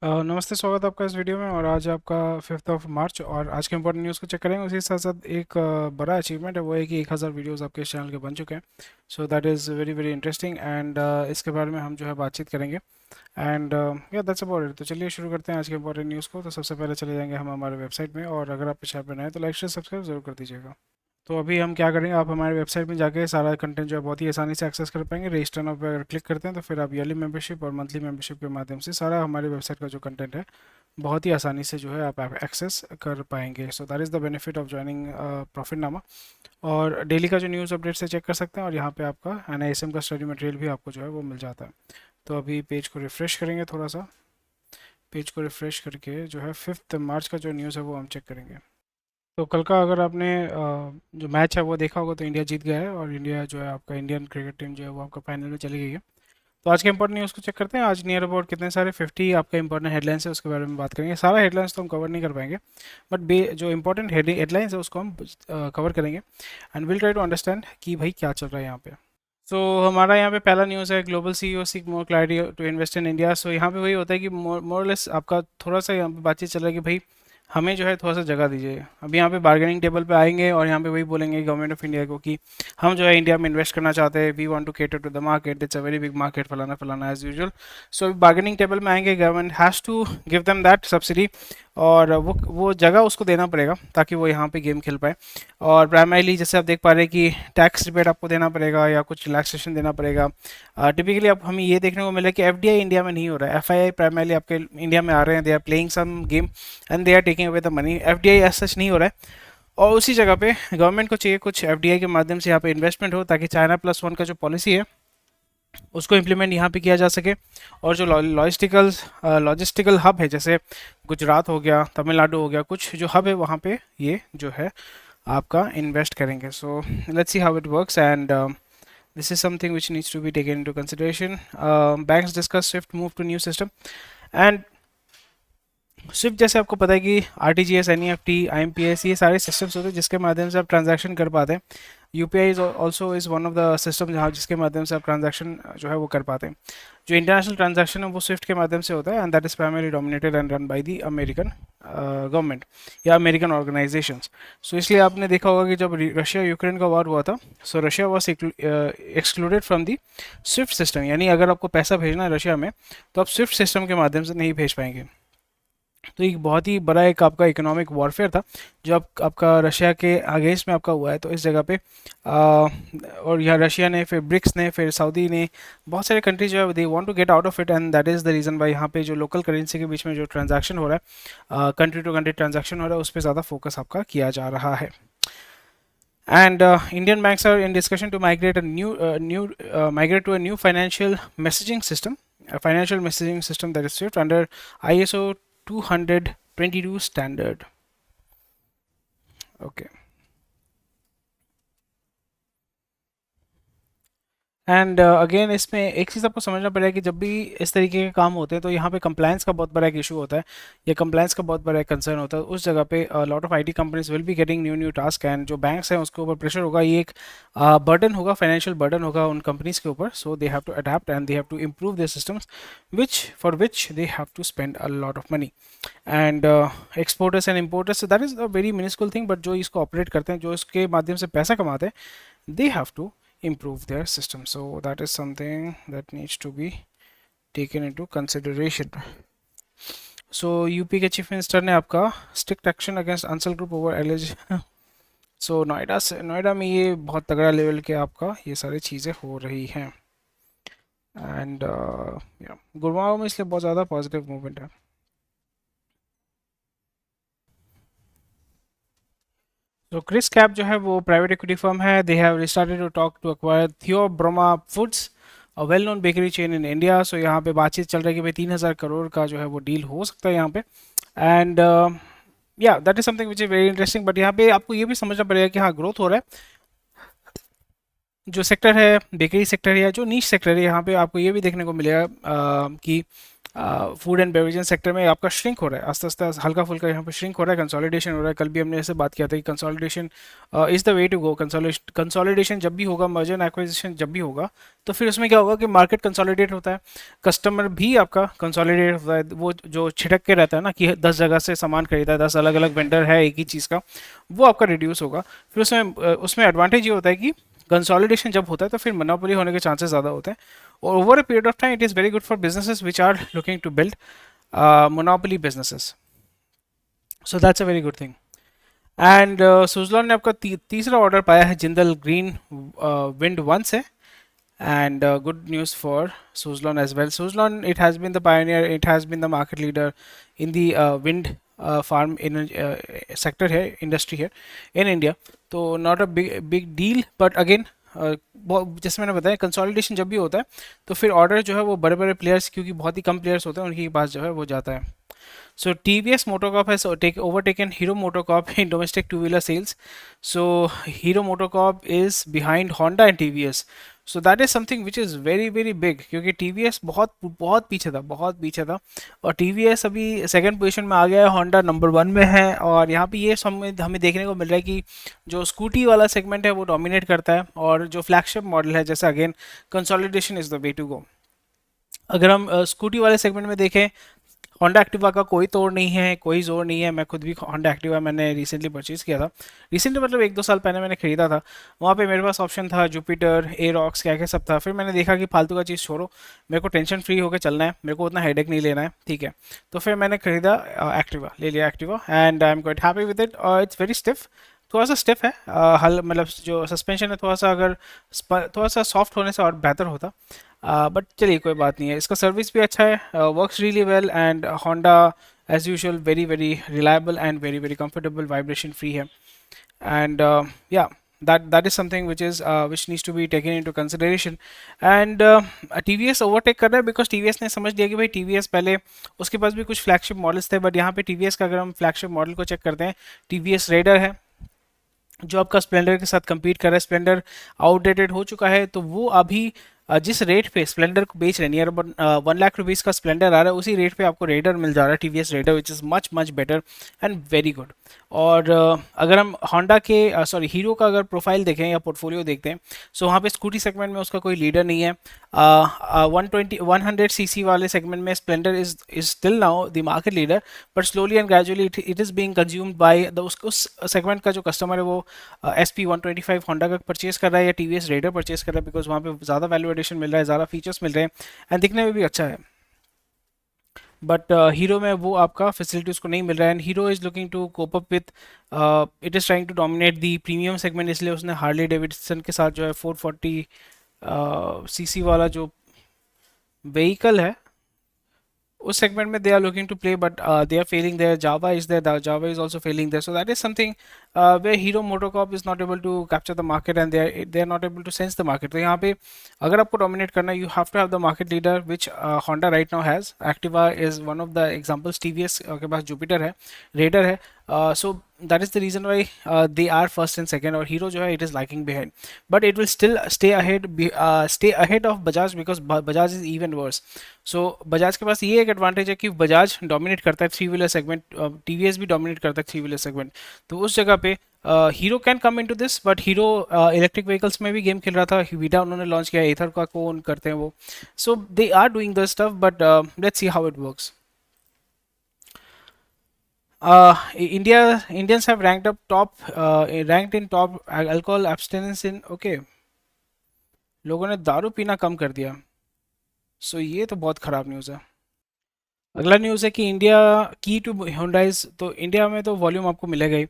नमस्ते, स्वागत है आपका इस वीडियो में। और आज आपका 5 मार्च और आज के इंपॉर्टेंट न्यूज़ को चेक करेंगे। उसी के साथ साथ एक बड़ा अचीवमेंट है, वो है कि 1000 वीडियोस आपके इस चैनल के बन चुके हैं। So that is very very interesting and इसके बारे में हम जो है बातचीत करेंगे। And yeah that's about it. तो चलिए शुरू करते हैं आज के इंपॉर्टेंट न्यूज़ को। तो सबसे पहले चले जाएंगे हम हमारे वेबसाइट में, और अगर आप इस चैनल पर नए हैं तो लाइक शेयर सब्सक्राइब जरूर कर दीजिएगा। तो अभी हम क्या करेंगे, आप हमारे वेबसाइट में जाके सारा कंटेंट जो है बहुत ही आसानी से एक्सेस कर पाएंगे। रजिस्टर नाउ पे अगर क्लिक करते हैं तो फिर आप ईयरली मेंबरशिप और मंथली मेंबरशिप के माध्यम से सारा हमारे वेबसाइट का जो कंटेंट है बहुत ही आसानी से जो है आप एक्सेस कर पाएंगे। So that is the benefit of joining profit नामा। और डेली का जो न्यूज़ अपडेट से चेक कर सकते हैं, और यहाँ पे आपका NISM का स्टडी मटेरियल भी आपको जो है वो मिल जाता है। तो अभी पेज को रिफ़्रेश करेंगे, थोड़ा सा पेज को रिफ़्रेश करके जो है 5 मार्च का जो न्यूज़ है वो हम चेक करेंगे। तो कल का अगर आपने जो मैच है वो देखा होगा तो इंडिया जीत गया है, और इंडिया जो है आपका इंडियन क्रिकेट टीम जो है वो आपका फाइनल में चली गई है। तो आज के इंपॉर्टेंट न्यूज़ को चेक करते हैं। आज नियर अबाउट कितने सारे 50 आपका इंपॉर्टेंट हेडलाइंस है उसके बारे में बात करेंगे। सारा हेडलाइंस तो हम कवर नहीं कर पाएंगे, बट जो इंपॉर्टेंट हेडलाइंस है उसको हम कवर करेंगे and will try to understand कि भाई क्या चल रहा है यहाँ पे। सो हमारा यहाँ पे पहला न्यूज़ है, global CEO seek more clarity to invest in India. So यहाँ पे वही होता है कि मोरलेस आपका थोड़ा सा यहाँ पे बातचीत चल रहा है कि भाई हमें जो है थोड़ा सा जगह दीजिए। अभी यहाँ पे बार्गेनिंग टेबल पे आएंगे और यहाँ पे वही बोलेंगे गवर्नमेंट ऑफ इंडिया को कि हम जो है इंडिया में इन्वेस्ट करना चाहते हैं, we want to cater to the market, it's a very big market, फलाना फलाना एज यूजुअल। सो अभी बार्गेनिंग टेबल में आएंगे, government has to give them that subsidy, और वो जगह उसको देना पड़ेगा ताकि वो यहाँ पे गेम खेल पाए। और प्राइमरीली जैसे आप देख पा रहे हैं कि टैक्स रिबेट आपको देना पड़ेगा या कुछ रिलैक्सेशन देना पड़ेगा। टिपिकली अब हमें ये देखने को मिला कि FDI इंडिया में नहीं हो रहा है, FII प्राइमरली आपके इंडिया में आ रहे हैं, they are playing some game and they are taking away the money. FDI as such नहीं हो रहा है, और उसी जगह पे गवर्नमेंट को चाहिए कुछ FDI के माध्यम से यहाँ पे इन्वेस्टमेंट हो, ताकि China+1 का जो पॉलिसी है उसको इम्प्लीमेंट यहाँ पे किया जा सके। और जो लॉजिस्टिकल हब है, जैसे गुजरात हो गया, तमिलनाडु हो गया, कुछ जो हब है वहाँ पे ये जो है आपका इन्वेस्ट करेंगे। So let's see how it works and this is something which needs to be taken into consideration. Banks discuss swift move to new system, and Swift जैसे आपको पता है कि RTGS, NEFT, IMPS ये सारे सिस्टम्स होते हैं जिसके माध्यम से आप ट्रांजैक्शन कर पाते हैं। UPI is also is one of the system जहाँ जिसके माध्यम से आप ट्रांजैक्शन जो है वो कर पाते हैं। जो इंटरनेशनल ट्रांजैक्शन है वो स्विफ्ट के माध्यम से होता है, and that is primary dominated and run by the American government या अमेरिकन ऑर्गेनाइजेशंस। सो इसलिए आपने देखा होगा कि जब रशिया यूक्रेन का वॉर हुआ था, सो Russia was excluded from the Swift system. यानी अगर आपको पैसा भेजना है रशिया में तो आप स्विफ्ट सिस्टम के माध्यम से नहीं भेज पाएंगे। तो एक बहुत ही बड़ा एक आपका इकोनॉमिक वॉरफेयर था जो आपका रशिया के अगेंस्ट में आपका हुआ है। तो इस जगह पे और यहाँ रशिया ने, फिर ब्रिक्स ने, फिर सऊदी ने, बहुत सारे कंट्रीज जो है they want to get out of it, and that is the reason why यहाँ पे जो लोकल करेंसी के बीच में जो ट्रांजैक्शन हो रहा है, कंट्री टू कंट्री ट्रांजैक्शन हो रहा है, उस पर ज़्यादा फोकस आपका किया जा रहा है। And Indian banks are in discussion to migrate to a new financial messaging system that is SWIFT under ISO 20022 standard. Okay. And again इसमें एक चीज़ आपको समझना पड़ेगा कि जब भी इस तरीके के काम होते हैं तो यहाँ पे कंप्लायंस का बहुत बड़ा एक इशू होता है, या कंप्लायंस का बहुत बड़ा एक कंसर्न होता है। उस जगह पे lot of IT companies will be getting new task, and जो बैंक्स हैं उसके ऊपर प्रेशर होगा। ये एक बर्डन होगा, फाइनेंशियल बर्डन होगा उन कंपनीज के ऊपर। So they have to adapt and they have to improve their systems which they have to spend a lot of money. And exporters and importers, that is a very miniscule thing, but जो इसको operate करते हैं, जो इसके माध्यम से पैसा कमाते हैं, they have to improve their system. So that is something that needs to be taken into consideration. So UP के चीफ मिनिस्टर ने आपका strict action against Ansal group over allege. So Noida में ये बहुत तगड़ा लेवल के आपका ये सारी चीज़ें हो रही हैं, एंड गुड़गांव में इसलिए बहुत ज़्यादा पॉजिटिव मूवमेंट है। तो क्रिस कैप जो है वो प्राइवेट इक्विटी फर्म है। They have restarted to talk to acquire Theobroma Foods, a well known bakery chain in India. So यहाँ पे बातचीत चल रही है कि भाई 3000 करोड़ का जो है वो डील हो सकता है यहाँ पे, एंड या that is something which is very interesting. But यहाँ पे आपको ये भी समझना पड़ेगा कि हाँ, ग्रोथ हो रहा है। जो सेक्टर है बेकरी सेक्टर है या जो नीश सेक्टर है, यहाँ पे आपको ये भी देखने को मिलेगा कि फूड एंड बेवरेजेस सेक्टर में आपका श्रिंक हो रहा है, आस्ते आस्ते हल्का फुल्का यहाँ पे श्रिंक हो रहा है, कंसोलिडेशन हो रहा है। कल भी हमने ऐसे बात किया था कि consolidation is the way to go. Consolidation जब भी होगा, मर्जर एंड एक्विजिशन जब भी होगा, तो फिर उसमें क्या होगा कि मार्केट कंसोलिडेट होता है, कस्टमर भी आपका कंसोलिडेट होता है। वो जो छिटक के रहता है ना कि 10 जगह से सामान खरीदा है, 10 अलग अलग वेंडर है एक ही चीज़ का, वो आपका रिड्यूस होगा। फिर उसमें एडवांटेज ये होता है कि कंसोलिडेशन जब होता है तो फिर मोनोपोली होने के चांसेस ज़्यादा होते हैं, और over a period of time it is very good for businesses which are looking to build monopoly businesses. So that's a very good thing. And Suzlon ने आपका तीसरा ऑर्डर पाया है जिंदल ग्रीन विंड वन से, and good news for Suzlon as well. Suzlon, it has been the pioneer, it has been the market leader in the wind farm in sector here, industry here in India. तो not a big deal, but again जैसे मैंने बताया consolidation जब भी होता है तो फिर ऑर्डर जो है वो बड़े बड़े प्लेयर्स, क्योंकि बहुत ही कम प्लेयर्स होते हैं, उनके पास जो है वो जाता है। So TVS Motor Corp has overtaken Hero MotoCorp in domestic two-wheeler sales. So Hero MotoCorp is behind Honda and TVS. So that is something which is very very big, क्योंकि TVS बहुत बहुत पीछे था, बहुत पीछे था, और TVS अभी सेकंड पोजीशन में आ गया है, होंडा नंबर 1 में है। और यहाँ पे ये हमें देखने को मिल रहा है कि जो स्कूटी वाला सेगमेंट है वो डोमिनेट करता है, और जो फ्लैगशिप मॉडल है, जैसे again consolidation is the way to go. अगर हम स्कूटी वाले सेगमेंट में देखें, होंडा एक्टिवा का कोई तोड़ नहीं है, कोई जोर नहीं है। मैं खुद भी होंडा एक्टिवा मैंने रिसेंटली परचेज़ किया था, रिसेंटली मतलब 1-2 साल पहले मैंने खरीदा था। वहाँ पे मेरे पास ऑप्शन था जुपिटर, एरॉक्स, क्या क्या सब था। फिर मैंने देखा कि फालतू का चीज़ छोड़ो, मेरे को टेंशन फ्री होकर चलना है, मेरे को उतना हेडेक नहीं लेना है, ठीक है। तो फिर मैंने खरीदा एक्टिवा, ले लिया Activa, and I am quite happy with it. It's very stiff, थोड़ा सा स्टिफ है, हल मतलब जो सस्पेंशन है थोड़ा सा, अगर थोड़ा सा सॉफ्ट होने से और बेहतर होता, बट चलिए कोई बात नहीं है। इसका सर्विस भी अच्छा है, works really well, and Honda as usual very very reliable and very very comfortable, vibration free है, and yeah that is something which needs to be taken into consideration. And TVS overtake कर रहा है, because TVS ने समझ लिया कि भाई TVS पहले उसके पास भी कुछ फ्लैगशिप मॉडल्स थे, बट यहाँ पे TVS का अगर हम फ्लैगशिप मॉडल को चेक करते हैं, TVS रेडर है जो आपका स्प्लेंडर के साथ compete कर रहा है। स्प्लेंडर आउटडेटेड हो चुका है, तो वो अभी जिस रेट पे स्प्लेंडर को बेच रहे हैं, नियर अबाउट 1 लाख रुपीज़ का स्प्लेंडर आ रहा है, उसी रेट पे आपको रेडर मिल जा रहा है, TVS raider, which is much much better and very good. और अगर हम होंडा के सॉरी हीरो का अगर प्रोफाइल देखें या पोर्टफोलियो देखते हैं, सो वहाँ पे स्कूटी सेगमेंट में उसका कोई लीडर नहीं है। 100 cc वाले सेगमेंट में Splendor is still now the market leader, but slowly and gradually it is being consumed by उस सेगमेंट का जो कस्टमर है, वो SP 125 होंडा का परचेज कर रहा है या TVS रेडर परचेज कर रहा है, बिकॉज वहाँ पे ज़्यादा वैल्यू एडिशन मिल रहा है, ज़्यादा फीचर्स मिल रहे हैं, एंड दिखने में भी अच्छा है। बट हीरो में वो आपका फैसिलिटीज़ को नहीं मिल रहा है, and Hero is looking to cope up with, it is trying to dominate the premium segment, इसलिए उसने हार्ले डेविडसन के साथ जो है 440 cc वाला जो व्हीकल है, उस सेगमेंट में they are looking to play, but they are failing there. Jawa is also failing there, so that is something way Hero MotoCorp is not able to capture the market, and they are not able to sense the market. तो यहाँ पे अगर आपको dominate करना है, you have to have the market leader which Honda right now has. Activa is one of the examples, TVS के पास Jupiter है, raider है, सो that is the reason why they are first and second, और hero जो है it is lagging behind, but it will still stay ahead of Bajaj, because Bajaj is even worse. So Bajaj के पास ये एक advantage है कि Bajaj dominate करता है थ्री व्हीलर सेगमेंट, TVS भी डोमिनेट करता है थ्री व्हीलर सेगमेंट, तो उस जगह पे hero can come into this. But hero electric vehicles में भी गेम खेल रहा था, वीडा उन्होंने लॉन्च किया, एथर का कौन करते हैं वो, so they are doing the stuff, but let's see how it works. Indians have ranked in top alcohol abstinence in, okay, लोगों ने दारू पीना कम कर दिया, सो ये तो बहुत ख़राब न्यूज़ है। अगला न्यूज़ है कि इंडिया की टू Hyundai's, तो इंडिया में तो वॉल्यूम आपको मिलेगा ही,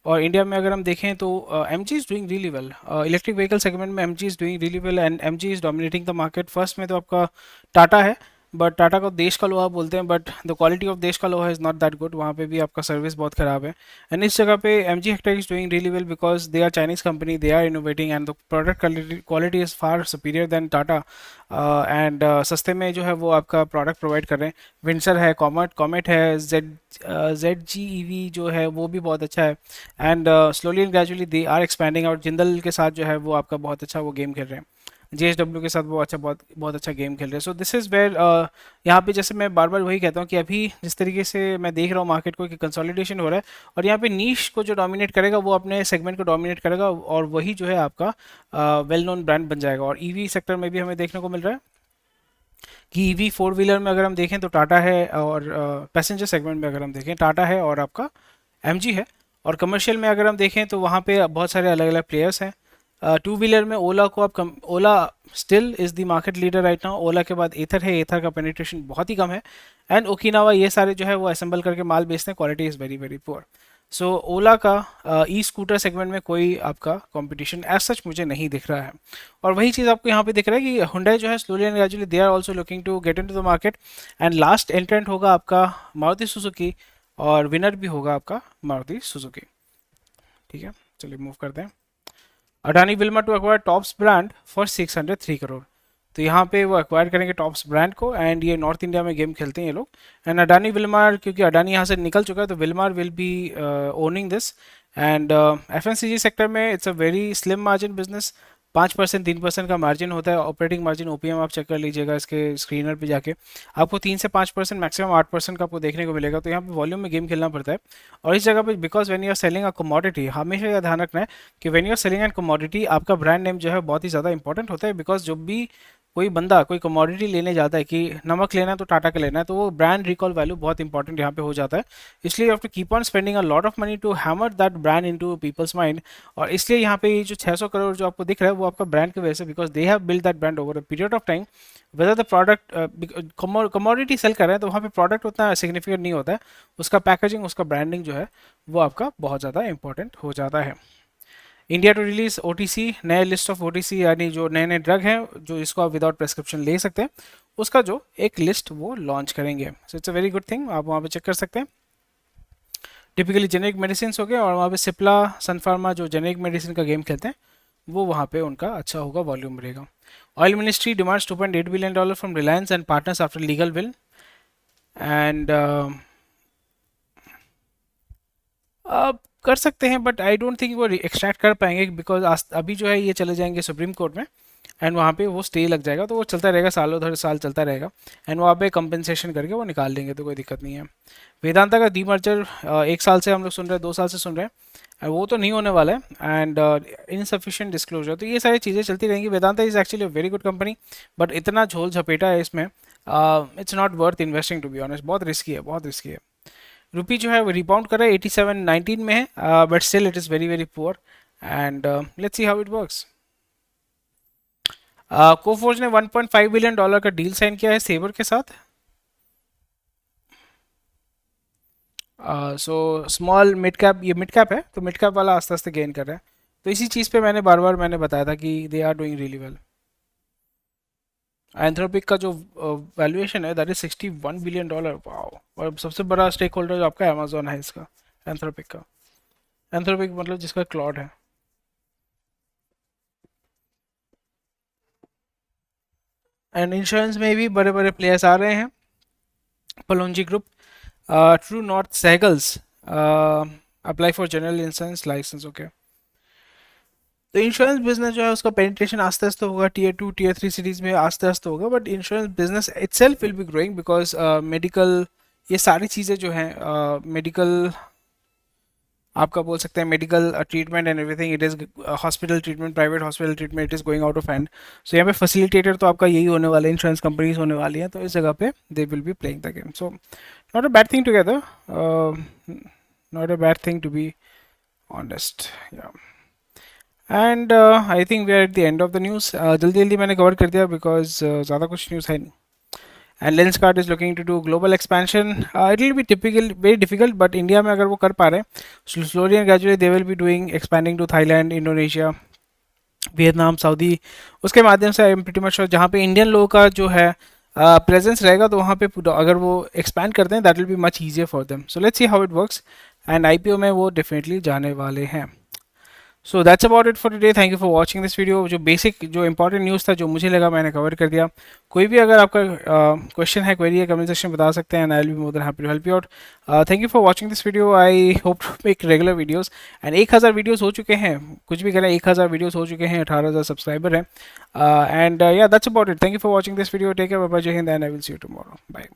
और इंडिया में अगर हम देखें तो MG is doing really well, electric vehicle segment में MG is doing really well, and MG is dominating the market. First में तो आपका टाटा है, बट टाटा को देश का लोहा बोलते हैं, बट द क्वालिटी ऑफ देश का लोहा इज़ नॉट दैट गुड, वहाँ पे भी आपका सर्विस बहुत ख़राब है। एंड इस जगह पे MG Hector is doing really well, because they are Chinese company, they are innovating, and the product quality is far superior than Tata, and सस्ते में जो है वो आपका प्रोडक्ट प्रोवाइड कर रहे हैं। विंसर है, कॉमेट है, ZG EV जो है वो भी बहुत अच्छा है, and slowly and gradually they are expanding, और जिंदल के साथ जो है वो आपका बहुत अच्छा वो गेम खेल रहे हैं। JSW के साथ वो बहुत बहुत अच्छा गेम खेल रहे हैं। सो दिस इज़ वेयर यहाँ पे जैसे मैं बार बार वही कहता हूँ कि अभी जिस तरीके से मैं देख रहा हूँ मार्केट को कि कंसोलिडेशन हो रहा है, और यहाँ पे नीश को जो डोमिनेट करेगा वो अपने सेगमेंट को डोमिनेट करेगा, और वही जो है आपका वेल नोन ब्रांड बन जाएगा। और ईवी सेक्टर में भी हमें देखने को मिल रहा है कि ईवी फोर व्हीलर में अगर हम देखें तो टाटा है, और पैसेंजर सेगमेंट में अगर हम देखें टाटा है और आपका एमजी है, और कमर्शियल में अगर हम देखें तो वहाँ पे बहुत सारे अलग अलग प्लेयर्स हैं। टू व्हीलर में ओला को आप Ola still is the market leader right now. Ola के बाद एथर है, एथर का पेनिट्रेशन बहुत ही कम है, एंड ओकिनावा, ये सारे जो है वो असेंबल करके माल बेचते हैं, quality is very very poor. So Ola का ई स्कूटर सेगमेंट में कोई आपका कंपटीशन एज सच मुझे नहीं दिख रहा है। और वही चीज़ आपको यहाँ पे दिख रहा है कि हुंडई जो है slowly and gradually they are also looking to get into the market, and last entrant होगा आपका मारुति सुजुकी, और विनर भी होगा आपका मारुति सुजुकी। ठीक है, चलिए मूव करते हैं। Adani Wilmar to acquire Tops brand for 603 crore. तो यहाँ पे वो एक्वायर करेंगे टॉप्स ब्रांड को, एंड ये नॉर्थ इंडिया में गेम खेलते हैं ये लोग। एंड अडानी विल्मर, क्योंकि अडानी यहाँ से निकल चुका है, तो Wilmar will be owning this. And FMCG sector में it's a very slim margin business, 5% 3% का मार्जिन होता है। ऑपरेटिंग मार्जिन ओपीएम आप चेक कर लीजिएगा इसके स्क्रीनर पे जाके, आपको 3 से 5% मैक्सिमम 8% का आपको देखने को मिलेगा। तो यहाँ पे वॉल्यूम में गेम खेलना पड़ता है। और इस जगह पे because when you are selling a commodity, हमेशा यह ध्यान रखना है कि when you are selling an commodity, आपका ब्रांड नेम जो है बहुत ही ज़्यादा इंपॉर्टेंट होता है। बिकॉज जब भी कोई बंदा कोई कमोडिटी लेने जाता है कि नमक लेना है तो टाटा का लेना है, तो वो ब्रांड रिकॉल वैल्यू बहुत इंपॉर्टेंट यहाँ पे हो जाता है। इसलिए you have to keep on spending a lot of money to hammer that brand into people's mind. और इसलिए यहाँ पे ये जो 600 करोड़ जो आपको दिख रहा है वो आपका ब्रांड की वजह से, because they have build that brand over a period of time. Whether the product commodity sell कर रहे हैं तो वहाँ पे प्रोडक्ट उतना सिग्निफिकेंट नहीं होता है, उसका पैकेजिंग, उसका ब्रांडिंग जो है वो आपका बहुत ज़्यादा इंपॉर्टेंट हो जाता है। इंडिया टू रिलीज ओटीसी, नए लिस्ट ऑफ ओटीसी, यानी जो नए नए ड्रग हैं जो इसको आप विदाउट प्रेस्क्रिप्शन ले सकते हैं, उसका जो एक लिस्ट वो लॉन्च करेंगे। So it's a very good thing, आप वहाँ पे चेक कर सकते हैं। टिपिकली जेनेरिक मेडिसिन हो गए, और वहाँ पे सिप्ला, सन फार्मा जो जेनेरिक मेडिसिन का गेम खेलते हैं, वो वहाँ पे उनका अच्छा होगा, वॉल्यूम रहेगा। Oil ministry demands $2.8 billion from Reliance and partners after legal will. And आप कर सकते हैं, बट आई डोंट थिंक वो एक्सट्रैक्ट कर पाएंगे, बिकॉज अभी जो है ये चले जाएंगे सुप्रीम कोर्ट में, एंड वहाँ पे वो स्टे लग जाएगा, तो वो चलता रहेगा, सालों दर साल चलता रहेगा, एंड वहाँ पे कंपनसेशन करके वो निकाल लेंगे, तो कोई दिक्कत नहीं है। वेदांता का डीमर्जर 1 साल से हम लोग सुन रहे हैं, 2 साल से सुन रहे हैं, and वो तो नहीं होने वाला है। एंड इनसफिशिएंट डिस्क्लोजर, तो ये सारी चीज़ें चलती रहेंगी। Vedanta is actually a very good company, but इतना झोल झपेटा है इसमें, it's not worth investing to be honest, बहुत रिस्की है, बहुत रिस्की है। रुपी जो है वो रिबाउंड कर रहा है, 87.19 में है, but still it is very very poor, and let's see how it works. Coforge ने $1.5 बिलियन का डील साइन किया है सेबर के साथ। सो स्मॉल मिड कैप, ये मिड कैप है, तो मिड कैप वाला आस्ते आस्ते गेन कर रहा है। तो इसी चीज़ पे मैंने बार बार बताया था कि they are doing really well. Anthropic का जो वैल्यूएशन है दैट इज $61 बिलियन, वाओ। और सबसे बड़ा स्टेक होल्डर जो आपका अमेजोन है इसका, एंथ्रोपिक का। एंथ्रोपिक मतलब जिसका क्लॉड है। एंड इंश्योरेंस में भी बड़े बड़े प्लेयर्स आ रहे हैं, Pallonji group, True North, Sahgals apply for general insurance licence, okay. तो इंश्योरेंस बिजनेस जो है उसका पेनिट्रेशन आस्ते आस्ते होगा, टीयर 2 टीयर 3 सिटीज़ में आस्ते आस्ते होगा, but insurance business itself will be growing, because medical, ये सारी चीज़ें जो हैं मेडिकल, आपका बोल सकते हैं medical treatment and everything, it is hospital treatment, private hospital treatment, it is going out of hand. So यहाँ पे फैसिलिटेटर तो आपका यही होने वाला है, इंश्योरेंस कंपनीज होने वाली हैं, तो इस जगह पे they will be playing the game. So not a bad thing together, not a bad thing to be honest, yeah. And I think we are at the end of the news. जल्दी जल्दी मैंने cover कर दिया, because ज़्यादा कुछ news है नहीं। And Lenskart is looking to do global expansion, it will be typical very difficult, but India में अगर वो कर पा रहे हैं slowly and gradually they will be doing expanding to Thailand, Indonesia, Vietnam, Saudi. उसके माध्यम से I am pretty much sure जहाँ पे इंडियन लोगों का जो है प्रेजेंस रहेगा, तो वहाँ पे अगर वो एक्सपैंड करते हैं that will be much easier for them. So let's see how it works, and IPO में वो डेफिनेटली जाने वाले हैं। So that's about it for today. Thank you for watching this video. जो बेसिक जो इंपॉर्टेंट न्यूज़ था जो मुझे लगा मैंने कवर कर दिया। कोई भी अगर आपका क्वेश्चन है, क्वेरी है, कमेंट सेक्शन में बता सकते हैं and I will be more than happy to help you out. Thank you for watching this video. I hope to make regular videos and 1000 videos हो चुके हैं, कुछ भी करें 1000 वीडियोस हो चुके हैं, 18,000 सब्सक्राइबर हैं। And yeah that's about it. Thank you for watching this video. Take care, bye bye, जय हिंद and I will see you tomorrow. Bye.